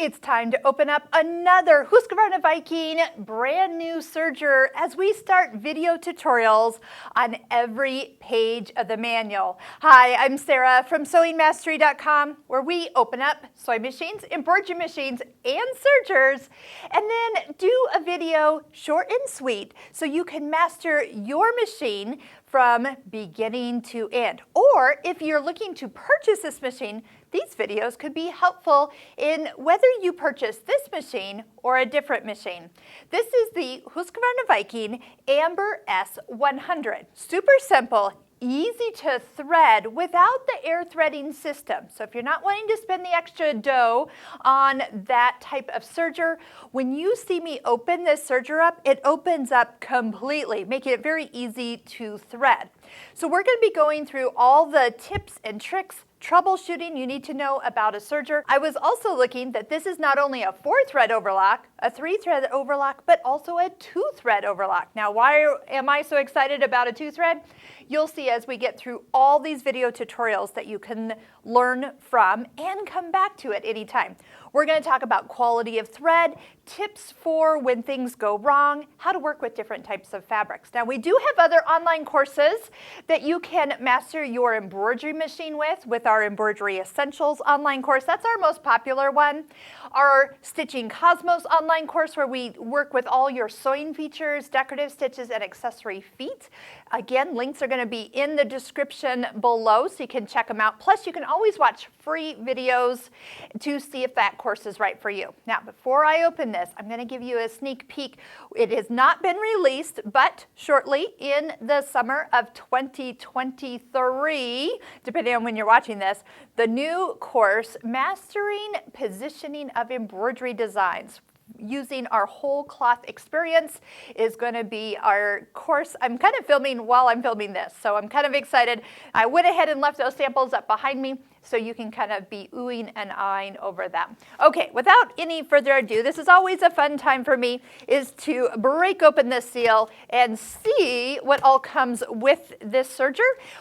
It's time to open up another Husqvarna Viking brand new serger as we start video tutorials on every page of the manual. Hi, I'm Sara from sewingmastery.com, where we open up sewing machines, embroidery machines, and sergers, and then do a video short and sweet so you can master your machine from beginning to end. Or if you're looking to purchase this machine, these videos could be helpful in whether you purchase this machine or a different machine. This is the Husqvarna Viking Amber S100. Super simple, easy to thread without the air threading system. So if you're not wanting to spend the extra dough on that type of serger, when you see me open this serger up, it opens up completely, making it very easy to thread. So we're going to be going through all the tips and tricks, troubleshooting you need to know about a serger. I was also looking that this is not only a 4-thread overlock, a 3-thread overlock, but also a 2-thread overlock. Now, why am I so excited about a 2-thread? You'll see as we get through all these video tutorials that you can learn from and come back to at any time. We're going to talk about quality of thread, tips for when things go wrong, how to work with different types of fabrics. Now, we do have other online courses that you can master your embroidery machine with our Embroidery Essentials online course. That's our most popular one. Our Stitching Cosmos online course, where we work with all your sewing features, decorative stitches, and accessory feet. Again, links are going to be in the description below, so you can check them out. Plus, you can always watch free videos to see if that course is right for you. Now, before I open this, I'm going to give you a sneak peek. It has not been released, but shortly in the summer of 2023, depending on when you're watching this, the new course, Mastering Positioning of Embroidery Designs, using our whole cloth experience, is going to be our course. I'm kind of filming while I'm filming this, so I'm kind of excited. I went ahead and left those samples up behind me so you can kind of be oohing and eyeing over them. Okay, without any further ado, this is always a fun time for me, is to break open this seal and see what all comes with this serger.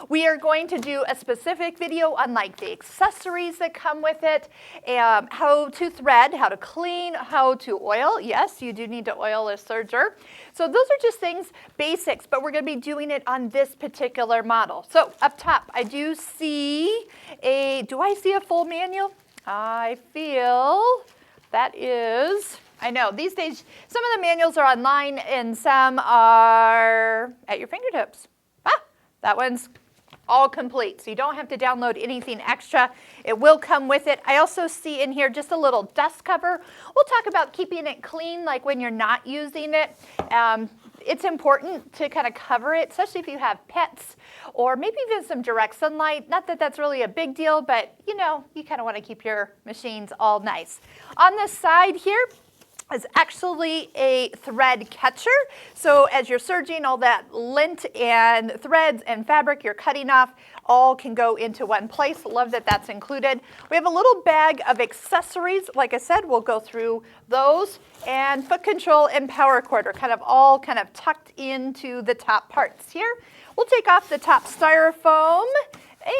We are going to do a specific video on like the accessories that come with it, how to thread, how to clean, how to oil. Yes, you do need to oil a serger. So those are just things, basics, but we're going to be doing it on this particular model. So up top, I do see do I see a full manual? I feel that is, I know these days some of the manuals are online and some are at your fingertips. That one's all complete, so you don't have to download anything extra. It will come with it. I also see in here just a little dust cover. We'll talk about keeping it clean, like when you're not using it. It's important to kind of cover it, especially if you have pets or maybe even some direct sunlight. Not that that's really a big deal, but you know, you kind of want to keep your machines all nice. On the side here is actually a thread catcher. So as you're serging, all that lint and threads and fabric you're cutting off all can go into one place. Love that that's included. We have a little bag of accessories. Like I said, we'll go through those, and foot control and power cord are all tucked into the top parts here. We'll take off the top styrofoam.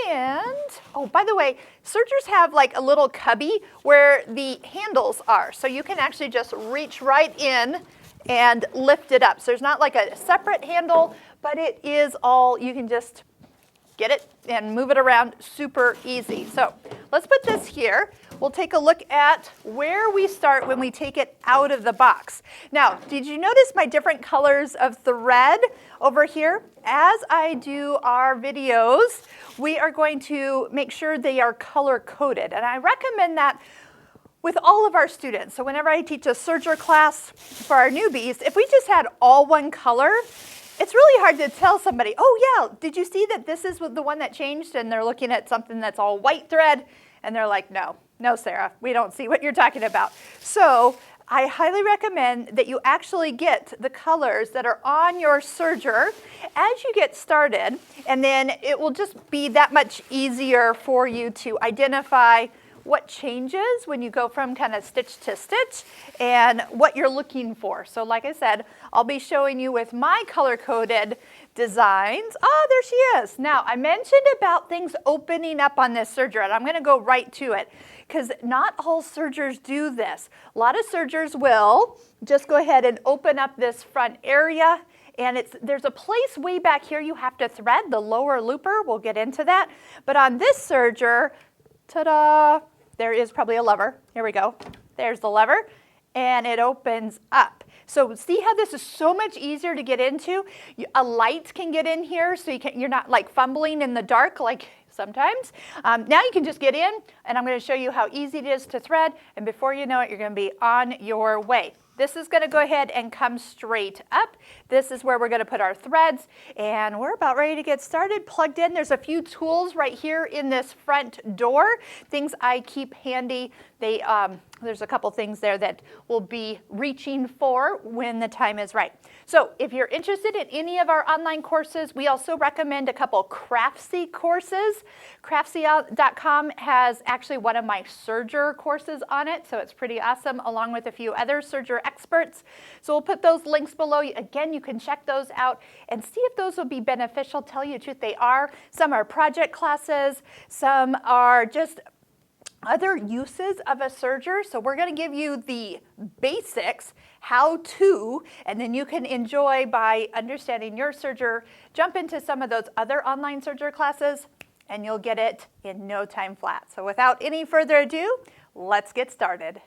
And, oh, by the way, sergers have like a little cubby where the handles are. So you can actually just reach right in and lift it up. So there's not like a separate handle, but it is all, you can just get it and move it around super easy. So let's put this here. We'll take a look at where we start when we take it out of the box. Now, did you notice my different colors of thread over here? As I do our videos, we are going to make sure they are color coded. And I recommend that with all of our students. So whenever I teach a serger class for our newbies, if we just had all one color, it's really hard to tell somebody, oh yeah, did you see that this is the one that changed? And they're looking at something that's all white thread, and they're like, no, Sara, we don't see what you're talking about. So I highly recommend that you actually get the colors that are on your serger as you get started, and then it will just be that much easier for you to identify what changes when you go from kind of stitch to stitch and what you're looking for. So like I said, I'll be showing you with my color-coded designs. Oh, there she is. Now, I mentioned about things opening up on this serger, and I'm going to go right to it because not all sergers do this. A lot of sergers will just go ahead and open up this front area, and there's a place way back here you have to thread, the lower looper. We'll get into that. But on this serger, ta-da, there is probably a lever. Here we go. There's the lever, and it opens up. So see how this is so much easier to get into? A light can get in here, so you're not like fumbling in the dark like sometimes. Now you can just get in, and I'm going to show you how easy it is to thread, and before you know it, you're going to be on your way. This is going to go ahead and come straight up. This is where we're going to put our threads, and we're about ready to get started, plugged in. There's a few tools right here in this front door, things I keep handy. There's a couple things there that we'll be reaching for when the time is right. So if you're interested in any of our online courses, we also recommend a couple Craftsy courses. Craftsy.com has actually one of my serger courses on it, so it's pretty awesome, along with a few other serger experts. So we'll put those links below. Again, you can check those out and see if those will be beneficial. Tell you the truth, they are. Some are project classes, some are just other uses of a serger. So we're going to give you the basics, how to, and then you can enjoy by understanding your serger, jump into some of those other online serger classes, and you'll get it in no time flat. So without any further ado, let's get started.